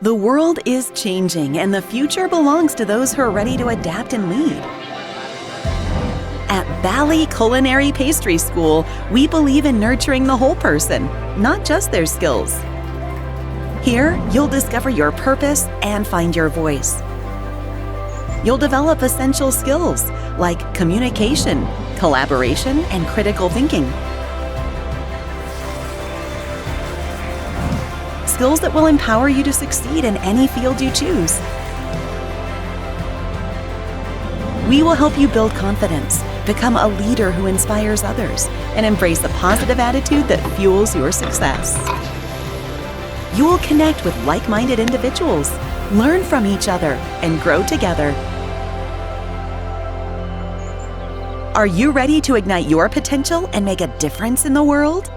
The world is changing, and the future belongs to those who are ready to adapt and lead. At Bali Culinary Pastry School, we believe in nurturing the whole person, not just their skills. Here, you'll discover your purpose and find your voice. You'll develop essential skills like communication, collaboration, and critical thinking. Skills that will empower you to succeed in any field you choose. We will help you build confidence, become a leader who inspires others, and embrace a positive attitude that fuels your success. You will connect with like-minded individuals, learn from each other, and grow together. Are you ready to ignite your potential and make a difference in the world?